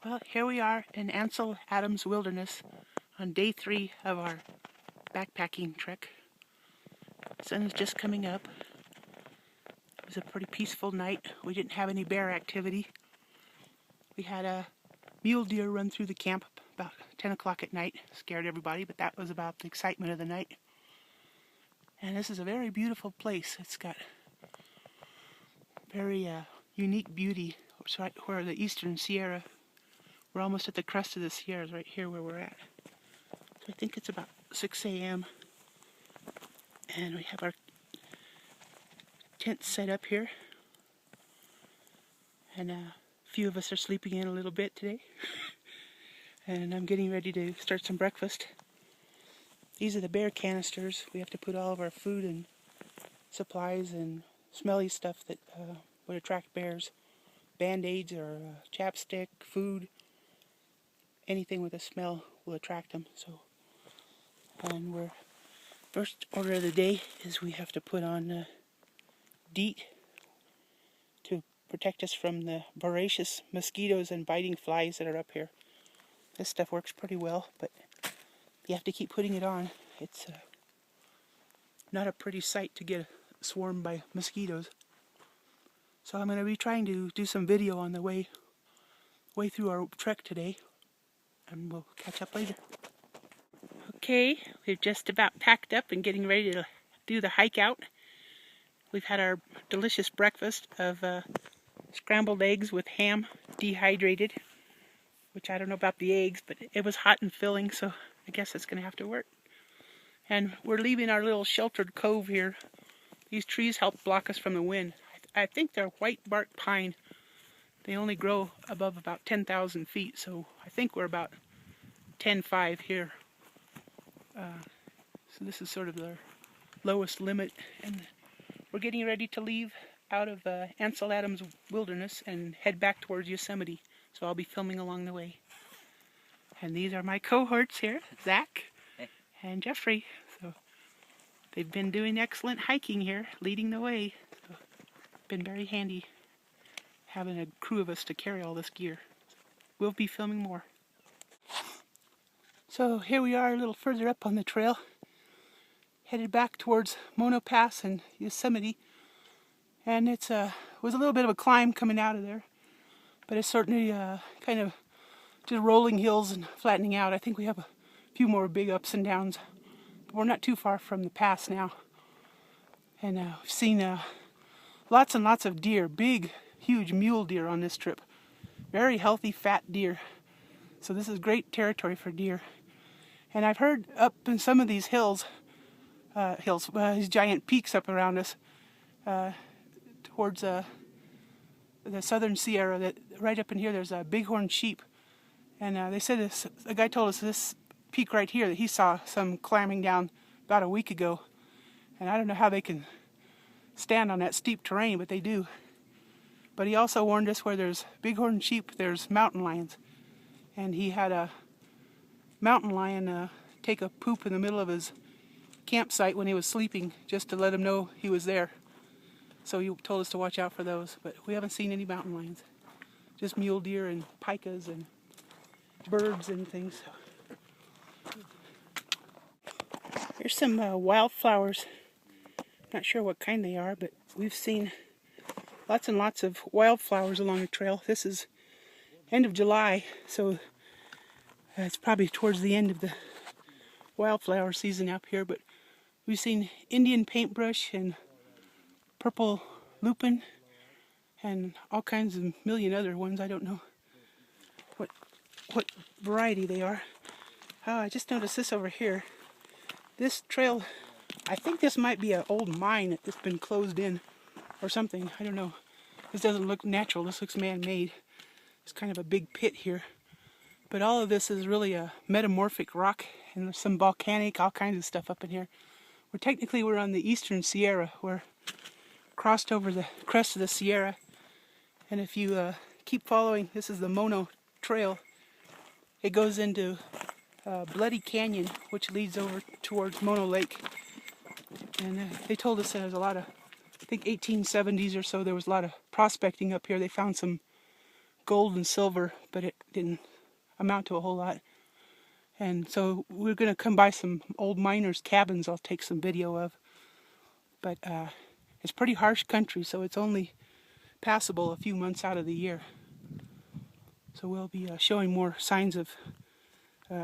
Well, here we are in Ansel Adams Wilderness on day 3 of our backpacking trek. The sun is just coming up. It was a pretty peaceful night. We didn't have any bear activity. We had a mule deer run through the camp about 10 o'clock at night. Scared everybody, but that was about the excitement of the night. And this is a very beautiful place. It's got very unique beauty. It's right where the eastern Sierra. We're almost at the crest of the Sierras right here where we're at. So I think it's about 6 a.m. And we have our tent set up here. And a few of us are sleeping in a little bit today. And I'm getting ready to start some breakfast. These are the bear canisters. We have to put all of our food and supplies and smelly stuff that would attract bears. Band-aids or chapstick, food. Anything with a smell will attract them. And our first order of the day is we have to put on DEET to protect us from the voracious mosquitoes and biting flies that are up here. This stuff works pretty well, but you have to keep putting it on. It's not a pretty sight to get swarmed by mosquitoes. So I'm going to be trying to do some video on the way through our trek today, and we'll catch up later. Okay, we're just about packed up and getting ready to do the hike out. We've had our delicious breakfast of scrambled eggs with ham, dehydrated, which I don't know about the eggs, but it was hot and filling, so I guess it's going to have to work. And we're leaving our little sheltered cove here. These trees help block us from the wind. I think they're white bark pine. They only grow above about 10,000 feet, so I think we're about 10.5 here. So this is sort of the lowest limit, and we're getting ready to leave out of Ansel Adams Wilderness and head back towards Yosemite. So I'll be filming along the way. And these are my cohorts here, Zach and Jeffrey. So they've been doing excellent hiking here, leading the way. So been very handy having a crew of us to carry all this gear. We'll be filming more. So here we are a little further up on the trail, headed back towards Mono Pass and Yosemite. And it was a little bit of a climb coming out of there, but it's certainly kind of just rolling hills and flattening out. I think we have a few more big ups and downs, but we're not too far from the pass now. And we've seen lots and lots of deer, big, huge mule deer on this trip. Very healthy, fat deer. So this is great territory for deer. And I've heard up in some of these these giant peaks up around us, towards the southern Sierra, that right up in here there's a bighorn sheep. And they said a guy told us this peak right here that he saw some climbing down about a week ago. And I don't know how they can stand on that steep terrain, but they do. But he also warned us where there's bighorn sheep, there's mountain lions. And he had a mountain lion take a poop in the middle of his campsite when he was sleeping, just to let him know he was there. So he told us to watch out for those, but we haven't seen any mountain lions. Just mule deer and pikas and birds and things. Here's some wildflowers. Not sure what kind they are, but we've seen lots and lots of wildflowers along the trail. This is end of July, so it's probably towards the end of the wildflower season up here, but we've seen Indian paintbrush and purple lupin and all kinds of million other ones. I don't know what variety they are. Oh, I just noticed this over here. This trail, I think this might be an old mine that's been closed in or something. I don't know. This doesn't look natural. This looks man-made. It's kind of a big pit here. But all of this is really a metamorphic rock, and there's some volcanic, all kinds of stuff up in here. We're on the eastern Sierra. We're crossed over the crest of the Sierra. And if you keep following, this is the Mono Trail. It goes into Bloody Canyon, which leads over towards Mono Lake. And they told us there's a lot of, I think 1870s or so, there was a lot of prospecting up here. They found some gold and silver, but it didn't amount to a whole lot. And so we're going to come by some old miners' cabins I'll take some video of. But it's pretty harsh country, so it's only passable a few months out of the year. So we'll be showing more signs of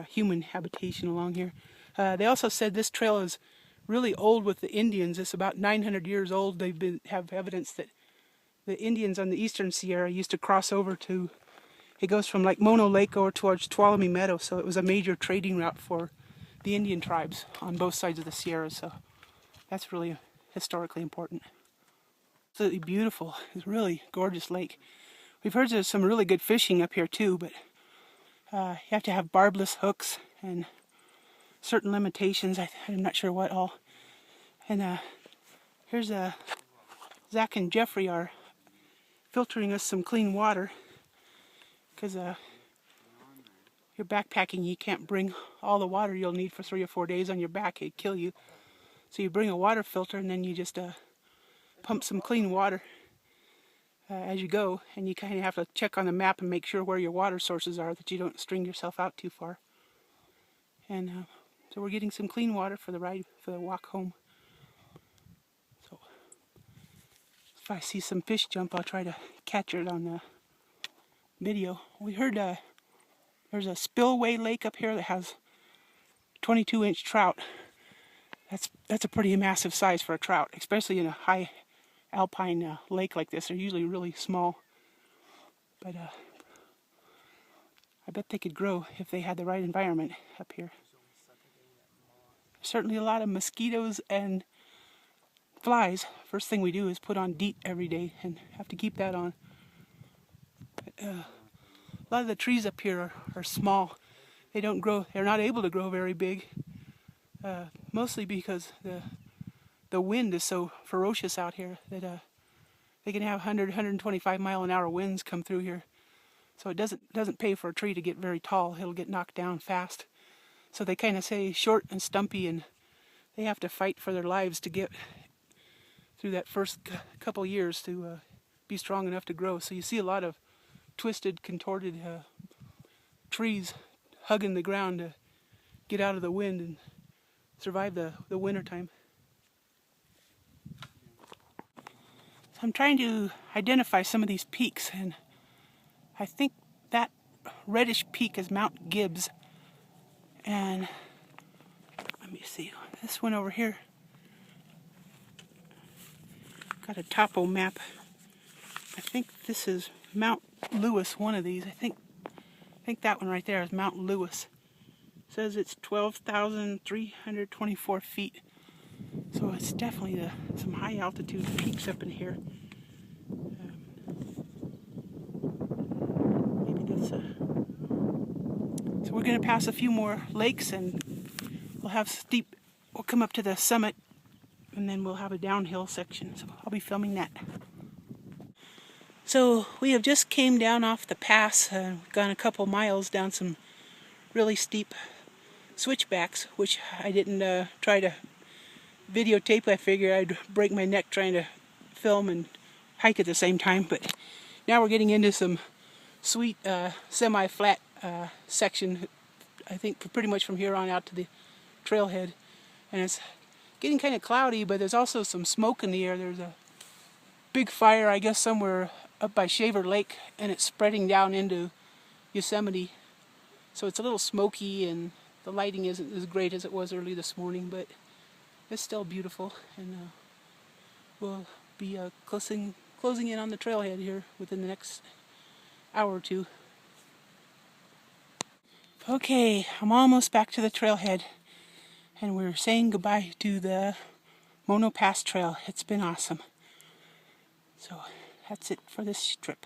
human habitation along here. They also said this trail is really old with the Indians. It's about 900 years old. They have evidence that the Indians on the eastern Sierra used to cross over to, it goes from like Mono Lake over towards Tuolumne Meadow, so it was a major trading route for the Indian tribes on both sides of the Sierra, so that's really historically important. Absolutely beautiful. It's a really gorgeous lake. We've heard there's some really good fishing up here too, but you have to have barbless hooks and certain limitations. I'm not sure what all. And here's Zach and Jeffrey are filtering us some clean water, because you're backpacking, you can't bring all the water you'll need for 3 or 4 days on your back. It'd kill you. So you bring a water filter, and then you just pump some clean water as you go, and you kind of have to check on the map and make sure where your water sources are, that you don't string yourself out too far. And so we're getting some clean water for the ride, for the walk home. So if I see some fish jump, I'll try to catch it on the video. We heard there's a spillway lake up here that has 22-inch trout. That's a pretty massive size for a trout, especially in a high alpine lake like this. They're usually really small, but I bet they could grow if they had the right environment up here. Certainly a lot of mosquitoes and flies. First thing we do is put on DEET every day, and have to keep that on. But, a lot of the trees up here are small. They don't grow. They're not able to grow very big, mostly because the wind is so ferocious out here that they can have 100, 125 mile an hour winds come through here. So it doesn't pay for a tree to get very tall. It'll get knocked down fast. So they kind of stay short and stumpy, and they have to fight for their lives to get through that first couple years to be strong enough to grow. So you see a lot of twisted, contorted trees hugging the ground to get out of the wind and survive the winter time. So I'm trying to identify some of these peaks, and I think that reddish peak is Mount Gibbs. And let me see, this one over here got a topo map. I think this is Mount Lewis, one of these. I think that one right there is Mount Lewis. It says it's 12,324 feet. So it's definitely some high altitude peaks up in here. Maybe that's So we're going to pass a few more lakes, and we'll come up to the summit, and then we'll have a downhill section. So I'll be filming that. So we have just came down off the pass, gone a couple miles down some really steep switchbacks, which I didn't try to videotape. I figured I'd break my neck trying to film and hike at the same time. But now we're getting into some sweet semi-flat section, I think pretty much from here on out to the trailhead. And it's getting kind of cloudy, but there's also some smoke in the air. There's a big fire, I guess, somewhere up by Shaver Lake, and it's spreading down into Yosemite. So it's a little smoky, and the lighting isn't as great as it was early this morning, but it's still beautiful. And we'll be closing in on the trailhead here within the next hour or two. Okay, I'm almost back to the trailhead, and we're saying goodbye to the Mono Pass Trail. It's been awesome. So that's it for this trip.